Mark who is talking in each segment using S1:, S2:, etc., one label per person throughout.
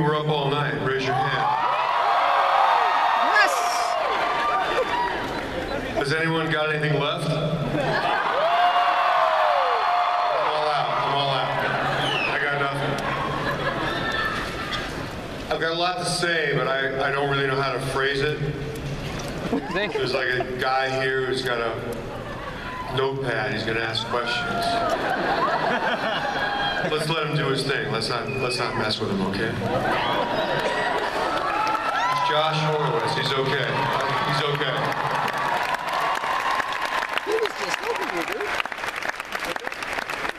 S1: you were up all night? Raise your hand.
S2: Yes!
S1: Has anyone got anything left? I'm all out. I got nothing. I've got a lot to say, but I don't really know how to phrase it. There's like a guy here who's got a notepad. He's gonna ask questions. Let's let him do his thing. Let's not mess with him, okay? It's Josh Horowitz. He's okay. He's okay.
S2: He was just over here, dude.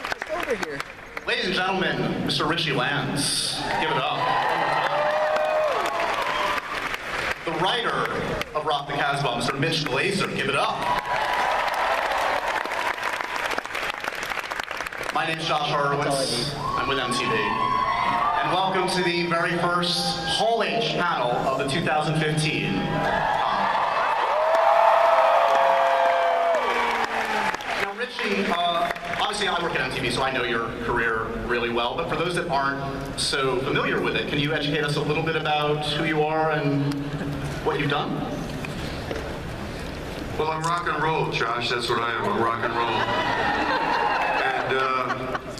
S2: Just over here.
S3: Ladies and gentlemen, Mr. Richie Lands. Give it up. The writer of Rock the Kasbah, Mr. Mitch Glazer. Give it up. My name's Josh Horowitz. I'm with MTV. And welcome to the very first Hall H panel of the 2015. Now, Richie, obviously I work at MTV, so I know your career really well, but for those that aren't so familiar with it, can you educate us a little bit about who you are and what you've done?
S1: Well, I'm rock and roll, Josh. That's what I am. I'm rock and roll. And,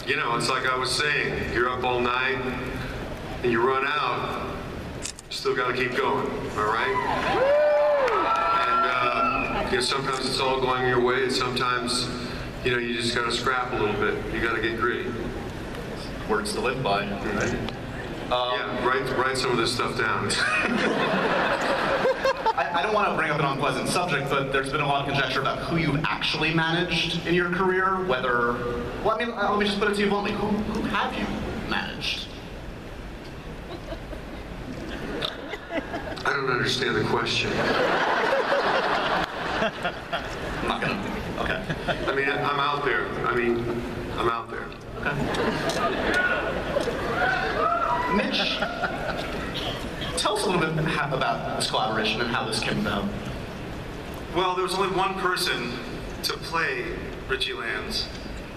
S1: you know, it's like I was saying. You're up all night, and you run out. You still got to keep going, all right? And, you know, sometimes it's all going your way, and sometimes, you know, you just got to scrap a little bit. You got to get gritty.
S3: Words to live by, right?
S1: Yeah, write some of this stuff down.
S3: I don't want to bring up an unpleasant subject, but there's been a lot of conjecture about who you've actually managed in your career, whether... Well, I mean, let me just put it to you bluntly. Who have you managed?
S1: I don't understand the question.
S3: I'm not gonna... Okay.
S1: I mean, I'm out there. I'm out there.
S3: Okay. Mitch, tell us a little bit about this collaboration and how this came about.
S4: Well, there was only one person to play Richie Lands,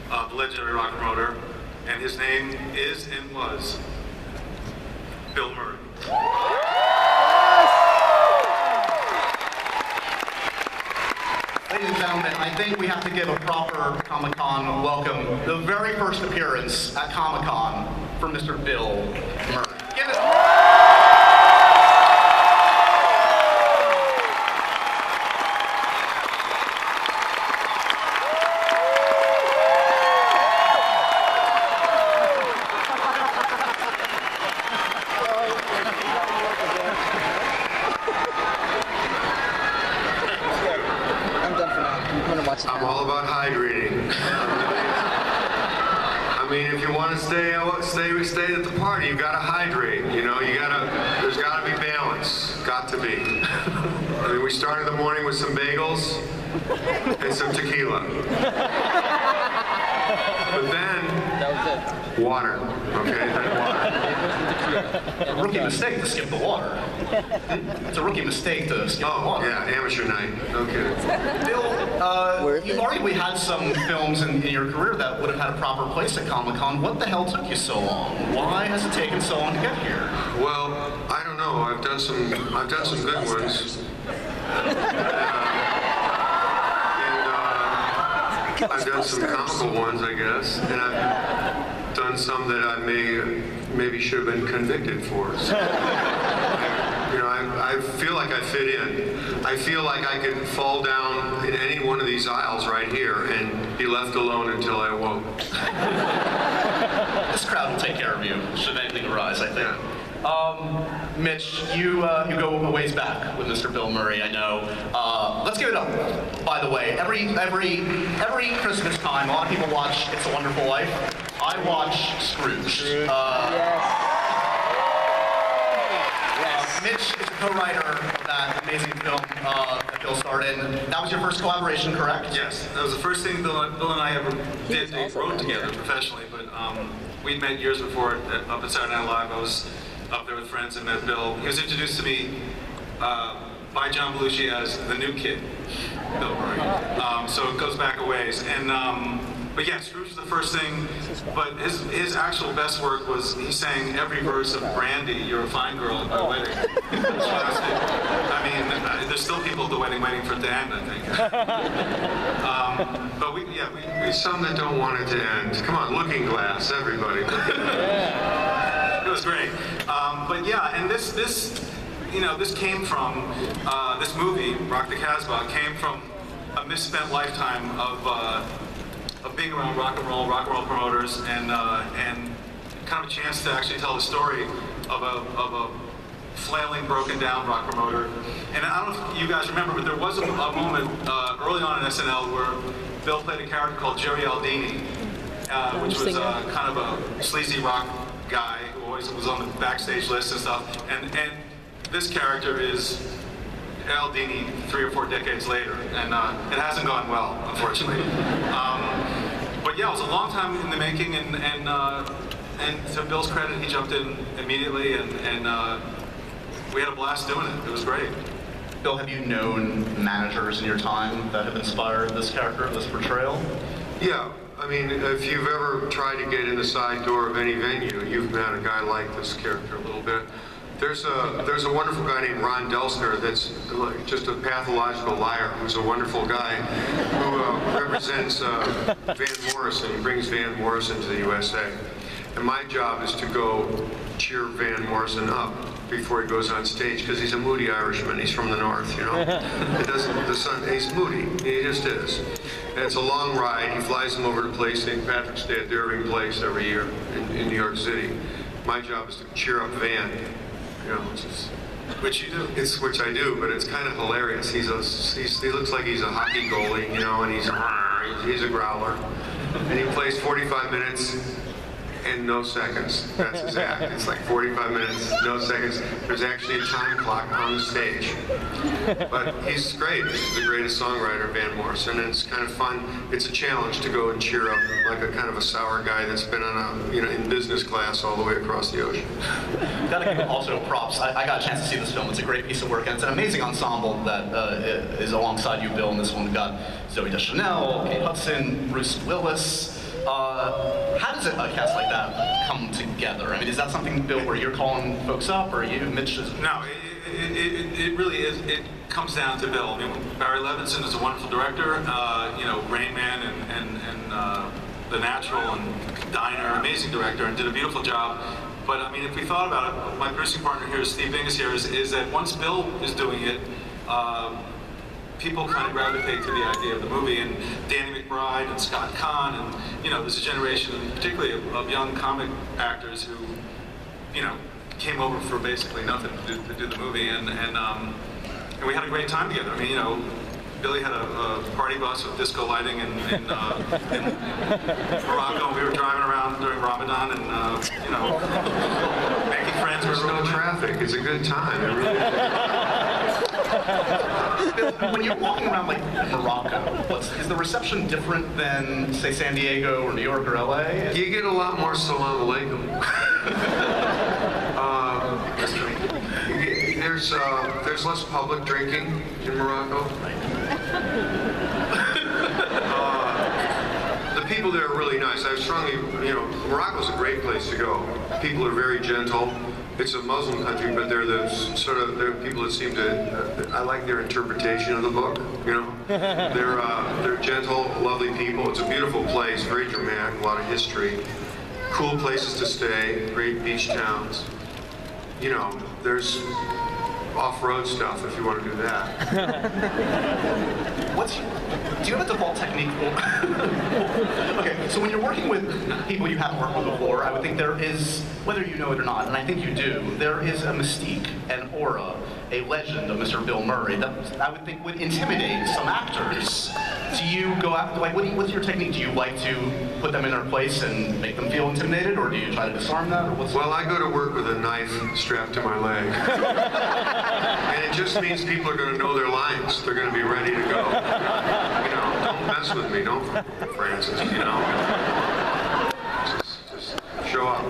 S4: the legendary rock promoter, and his name is and was Bill Murray.
S3: Ladies and gentlemen, I think we have to give a proper Comic-Con welcome. The very first appearance at Comic-Con for Mr. Bill Murray. Give it.
S1: I'm all about hydrating. I mean, if you want to stay at the party, you gotta hydrate. You know, there's gotta be balance. Got to be. I mean, we started the morning with some bagels and some tequila. But then, water. Okay, then water.
S3: A rookie mistake to skip the water. It's a rookie mistake to skip the water.
S1: Yeah, amateur night. Okay.
S3: Bill, you've arguably had some films in your career that would have had a proper place at Comic-Con. What the hell took you so long? Why has it taken so long to get here?
S1: Well, I don't know. I've done some good ones. I've done some comical ones, I guess, and I've done some that I maybe should have been convicted for. So, you know, I feel like I fit in. I feel like I could fall down in any one of these aisles right here and be left alone until I awoke.
S3: This crowd will take care of you, should anything arise, I think. Mitch, you go a ways back with Mr. Bill Murray, I know. Let's give it up, by the way. Every Christmas time, a lot of people watch It's a Wonderful Life. I watch Scrooge. Mitch is a co-writer of that amazing film that Bill starred in. That was your first collaboration, correct?
S4: Yes, that was the first thing Bill and I ever did. They wrote together professionally, but we'd met years before up at Saturday Night Live. I was up there with friends and met Bill. He was introduced to me by John Belushi as the new kid, Bill Murray. So it goes back a ways. And But yeah, Scrooge was the first thing, but his actual best work was he sang every verse of Brandy, You're a Fine Girl, at my wedding. I mean, there's still people at the wedding waiting for Dan, I think. But we
S1: some that don't want it to end. Come on, Looking Glass, everybody.
S4: It was great. But yeah, and this came from, this movie, Rock the Kasbah, came from a misspent lifetime of being around rock and roll promoters, and kind of a chance to actually tell the story of a flailing, broken down rock promoter. And I don't know if you guys remember, but there was a moment early on in SNL where Bill played a character called Jerry Aldini, which was kind of a sleazy rock guy who always was on the backstage list and stuff. And this character is Aldini 3 or 4 decades later, and it hasn't gone well, unfortunately. But yeah, it was a long time in the making, and to Bill's credit, he jumped in immediately, and we had a blast doing it. It was great.
S3: Bill, have you known managers in your time that have inspired this character, this portrayal?
S1: Yeah, I mean, if you've ever tried to get in the side door of any venue, you've met a guy like this character a little bit. There's a wonderful guy named Ron Delstner that's just a pathological liar, who's a wonderful guy who represents Van Morrison. He brings Van Morrison to the USA. And my job is to go cheer Van Morrison up before he goes on stage, because he's a moody Irishman. He's from the north, you know. He's moody. He just is. And it's a long ride. He flies him over to play St. Patrick's Day at the Irving Place every year in New York City. My job is to cheer up Van. You know,
S4: which you do.
S1: Which I do, but it's kind of hilarious. He looks like he's a hockey goalie, you know, and he's a growler. And he plays 45 minutes and no seconds. That's his act. It's like 45 minutes, no seconds. There's actually a time clock on the stage. But he's great. He's the greatest songwriter, Van Morrison, and it's kind of fun. It's a challenge to go and cheer up like a kind of a sour guy that's been on in business class all the way across the ocean.
S3: Gotta give also props. I got a chance to see this film. It's a great piece of work, and it's an amazing ensemble that is alongside you, Bill, in this one. We've got Zooey Deschanel, Kate Hudson, Bruce Willis. How does a cast like that come together? I mean, is that something, Bill, where you're calling folks up, or you, Mitch?
S4: No, it really is. It comes down to Bill. I mean, Barry Levinson is a wonderful director. Rain Man and The Natural and Diner, amazing director, and did a beautiful job. But I mean, if we thought about it, my producing partner here, Steve Bingus here, is that once Bill is doing it, people kind of gravitate to the idea of the movie, and Danny McBride and Scott Kahn, and there's a generation, particularly of young comic actors who, came over for basically nothing to do the movie, and we had a great time together. I mean, Billy had a party bus with disco lighting in Morocco. We were driving around during Ramadan, and making friends.
S1: There's no traffic. It's a good time. It really
S3: Bill, when you're walking around like Morocco, is the reception different than, say, San Diego or New York or LA?
S1: You get a lot more salam alaikum. There's less public drinking in Morocco. The people there are really nice. I strongly, Morocco's a great place to go. People are very gentle. It's a Muslim country, but they're they're people that seem to. I like their interpretation of the book. They're gentle, lovely people. It's a beautiful place, very dramatic, a lot of history, cool places to stay, great beach towns. There's off-road stuff if you want to do that.
S3: Do you have a default technique? Okay, so when you're working with people you haven't worked with before, I would think there is, whether you know it or not, and I think you do, there is a mystique, an aura, a legend of Mr. Bill Murray that I would think would intimidate some actors. Do you go after, what's your technique? Do you like to put them in their place and make them feel intimidated, or do you try to disarm that, or
S1: Well, I go to work with a knife strapped to my leg. And it just means people are going to know their lines. They're going to be ready to go. Don't mess with me, don't, Francis, Just show up.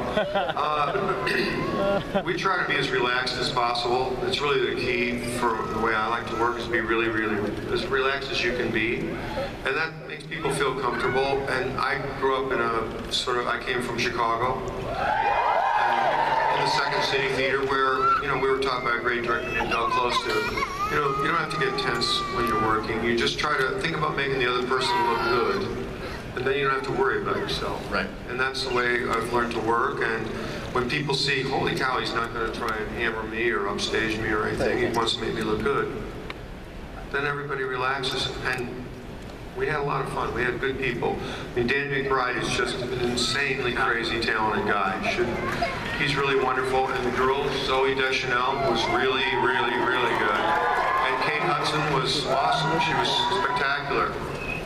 S1: We try to be as relaxed as possible. It's really the key for the way I like to work, is be really, really as relaxed as you can be. And that makes people feel comfortable. And I grew up in a sort of, I came from Chicago, in the Second City Theater, where, you know, we were taught by a great director named Doug Close to, you know, you don't have to get tense when you're working. You just try to think about making the other person look good, and then you don't have to worry about yourself.
S3: Right.
S1: And that's the way I've learned to work. And when people see, holy cow, he's not going to try and hammer me or upstage me or anything, he wants to make me look good, then everybody relaxes. And we had a lot of fun. We had good people. I mean, Dan McBride is just an insanely crazy, talented guy. He's really wonderful. And the girl, Zoe Deschanel, was really, really, really good. And Kate Hudson was awesome. She was spectacular.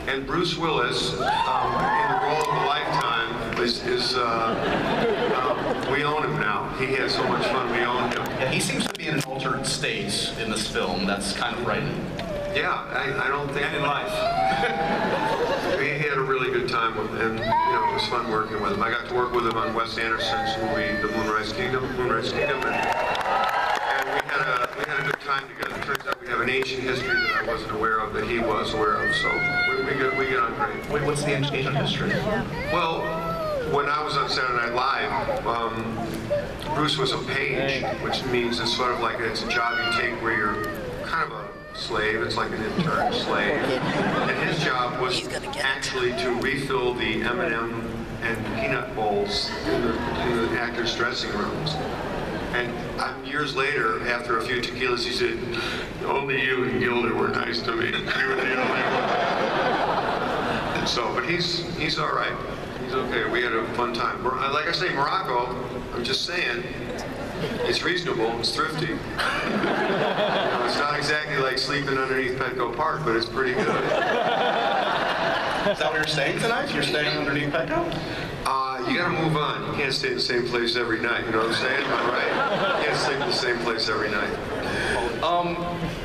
S1: And Bruce Willis, in the role of a lifetime, we own him now. He had so much fun, we own him.
S3: Yeah, he seems to be in an altered state in this film. That's kind of frightening.
S1: Yeah, I don't think...
S4: And in life.
S1: He had a really good time with him. You know, it was fun working with him. I got to work with him on Wes Anderson's movie, The Moonrise Kingdom, and we had a good time together. It turns out we have an ancient history that I wasn't aware of, that he was aware of, so we get on great.
S3: Wait, what's the ancient history?
S1: Well, when I was on Saturday Night Live, Bruce was a page, which means it's sort of like it's a job you take where you're kind of a slave. It's like an intern slave. And his job was actually to refill the M&M and peanut bowls in the actors' dressing rooms. And years later, after a few tequilas, he said, "Only you and Gilder were nice to me. You were the only one." And so, but he's all right. He's okay. We had a fun time. Like I say, Morocco, I'm just saying, it's reasonable, it's thrifty. You know, it's not exactly like sleeping underneath Petco Park, but it's pretty good.
S3: Is that where you're staying tonight? You're staying underneath Petco?
S1: You gotta move on. You can't stay in the same place every night, you know what I'm saying? Am I right? You can't sleep in the same place every night.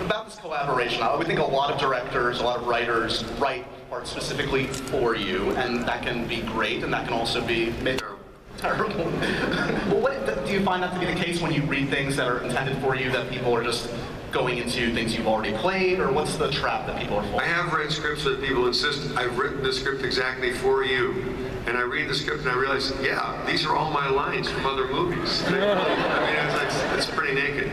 S3: About this collaboration, I would think a lot of directors, a lot of writers write parts specifically for you, and that can be great, and that can also be terrible. Well, do you find that to be the case when you read things that are intended for you, that people are just going into things you've already played, or what's the trap that people are falling?
S1: I have read scripts that people insist, I've written the script exactly for you. And I read the script and I realize, yeah, these are all my lines from other movies. I mean, it's pretty naked.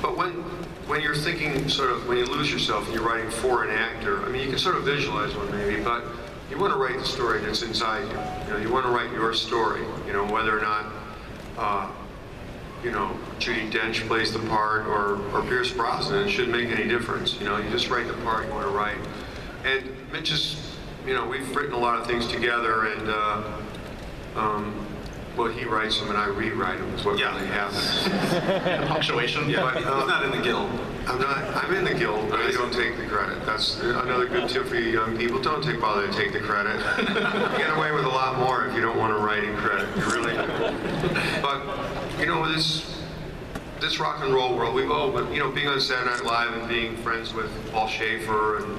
S1: But when you're thinking sort of, when you lose yourself and you're writing for an actor, I mean, you can sort of visualize one maybe, but you want to write the story that's inside you. You know, you want to write your story, you know, whether or not, you know, Judi Dench plays the part or Pierce Brosnan, it shouldn't make any difference. You know, you just write the part you want to write. And Mitch is, you know, we've written a lot of things together, and well, he writes them and I rewrite them. Is what really happens.
S3: And punctuation.
S4: Yeah,
S1: but,
S4: he's not in the guild.
S1: I'm in the guild, but I don't take the credit. That's another good tip for you young people. Don't bother to take the credit. You get away with a lot more if you don't want to write in credit. You really do. But you know, this rock and roll world, we've all, you know, being on Saturday Night Live and being friends with Paul Schaefer and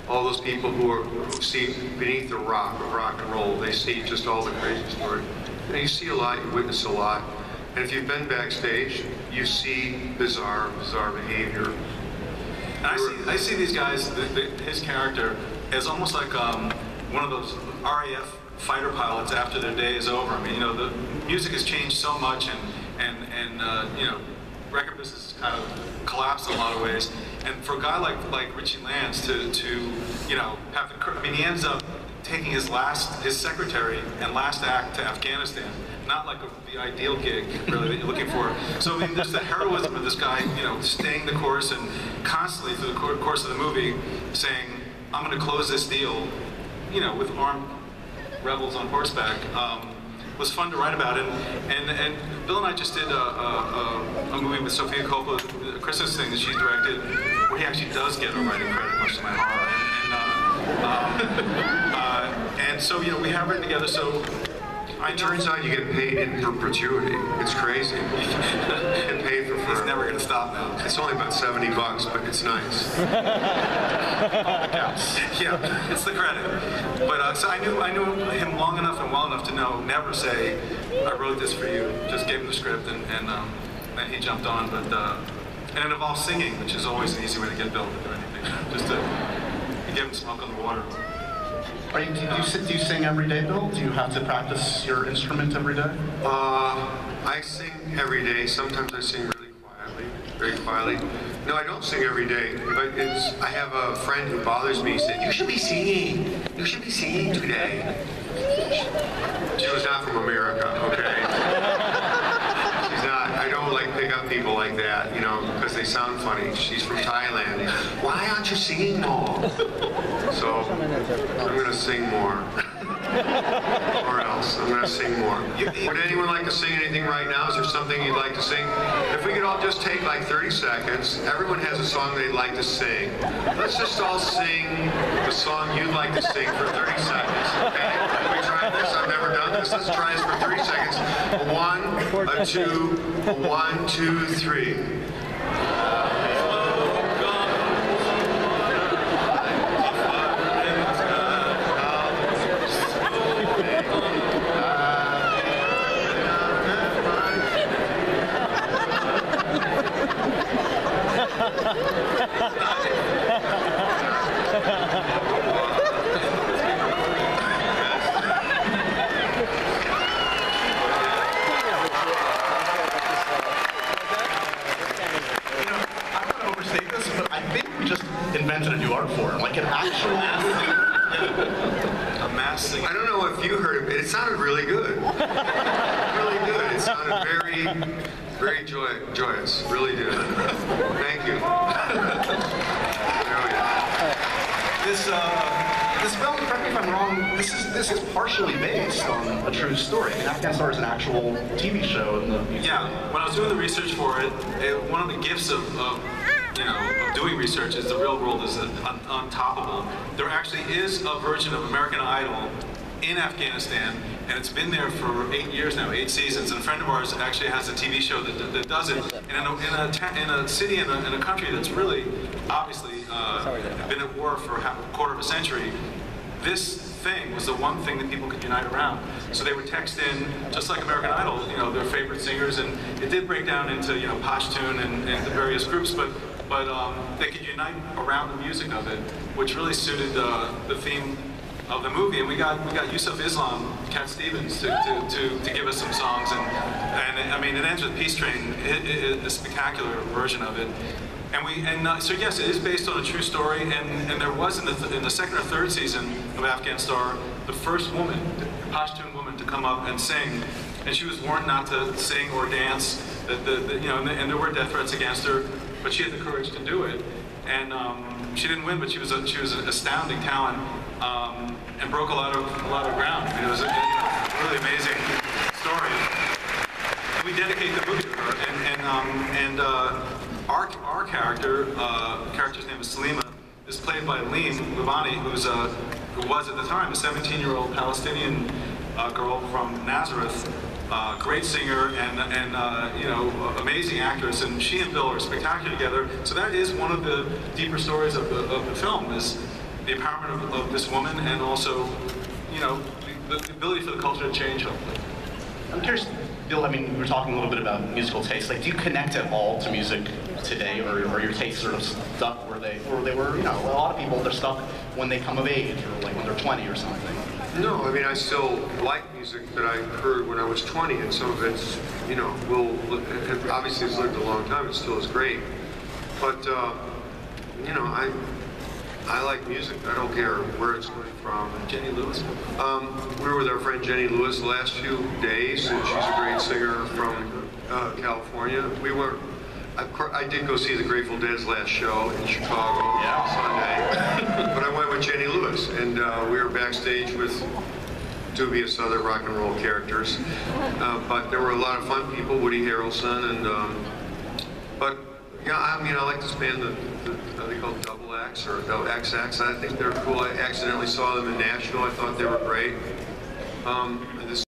S1: all those people who see beneath the rock of rock and roll, they see just all the crazy stories. You know, you see a lot, you witness a lot, and if you've been backstage, you see bizarre behavior.
S4: And I see these guys, his character, as almost like one of those RAF fighter pilots after their day is over. I mean, you know, the music has changed so much, and you know, record business has kind of collapsed in a lot of ways. And for a guy like Richie Lance to you know, have the, I mean, he ends up taking his secretary and last act to Afghanistan. Not like the ideal gig, really, that you're looking for. So I mean, there's the heroism of this guy, you know, staying the course and constantly through the course of the movie saying, "I'm going to close this deal," you know, with armed rebels on horseback. Was fun to write about, and Bill and I just did a movie with Sofia Coppola, a Christmas thing that she's directed, where he actually does get a writing credit, much to my horror. And so, you know, we have written together. So
S1: It turns out you get paid in perpetuity. It's crazy. You get paid for
S4: He's never going to stop now.
S1: It's only about $70, but it's nice.
S4: Yeah, it's the credit. But so I knew him long enough and well enough to know never say, "I wrote this for you." Just gave him the script, and he jumped on. But and it involves singing, which is always an easy way to get Bill to do anything. Just to give him smoke on the water.
S3: Do you sing every day, Bill? Do you have to practice your instrument every day?
S1: I sing every day. Sometimes I sing really quietly, very quietly. No, I don't sing every day, but I have a friend who bothers me. He said, "You should be singing. You should be singing today." She was not from America, okay? She's not. I don't like pick up people like that, you know, because they sound funny. She's from Thailand. Why aren't you singing more? So I'm gonna sing more. Or else. I'm going to sing more. Would anyone like to sing anything right now? Is there something you'd like to sing? If we could all just take like 30 seconds. Everyone has a song they'd like to sing. Let's just all sing the song you'd like to sing for 30 seconds. Okay? Can we try this? I've never done this. Let's try this for 30 seconds. A one, a two, a 1, 2, 3.
S3: Invented a new art form, like an actual
S4: a mass singing.
S1: I don't know if you heard it, but it sounded really good. Really good. It sounded very, very joyous. Really did. Thank you.
S3: This film, correct me if I'm wrong, this is partially based on a true story. I mean, Afghan Star is an actual TV show.
S4: Yeah, when I was doing the research for it, one of the gifts of doing research is the real world is untoppable. There actually is a version of American Idol in Afghanistan, and it's been there for 8 years now, 8 seasons. And a friend of ours actually has a TV show that does it in a city in a country that's really obviously been at war for a quarter of a century. This thing was the one thing that people could unite around. So they would text in, just like American Idol, you know, their favorite singers, and it did break down into, you know, Pashtun and the various groups, but they could unite around the music of it, which really suited the theme of the movie. And we got Yusuf Islam, Cat Stevens, to give us some songs, and I mean, it ends with Peace Train, a spectacular version of it. So yes, it is based on a true story, and there was in the second or third season of Afghan Star, the first woman, Pashtun woman, to come up and sing, and she was warned not to sing or dance. And there were death threats against her, but she had the courage to do it, and she didn't win, but she was an astounding talent, and broke a lot of ground. I mean, it was a really amazing story. And we dedicate the movie to her, and our character's name is Salima, is played by Leem Livani, who was at the time a 17-year-old Palestinian girl from Nazareth, great singer and you know, amazing actress, and she and Bill are spectacular together. So that is one of the deeper stories of the film, is the empowerment of this woman, and also, you know, the ability for the culture to change, hopefully.
S3: I'm curious, Bill, I mean, we were talking a little bit about musical taste. Like, do you connect at all to music today, or your tastes sort of stuck where they were, you know, a lot of people, they're stuck when they come of age, or like when they're 20 or something?
S1: No, I mean, I still like music that I heard when I was 20, and some of it's, you know, obviously it's lived a long time, it still is great. But, you know, I like music. I don't care where it's coming from.
S4: Jenny Lewis?
S1: We were with our friend Jenny Lewis the last few days, and she's a great singer from California. I did go see the Grateful Dead's last show in Chicago on Sunday, but I went with Jenny Lewis, and we were backstage with dubious other rock and roll characters. But there were a lot of fun people, Woody Harrelson, and but yeah, I mean, I like this band, they called Double X or Double XX. I think they're cool. I accidentally saw them in Nashville. I thought they were great.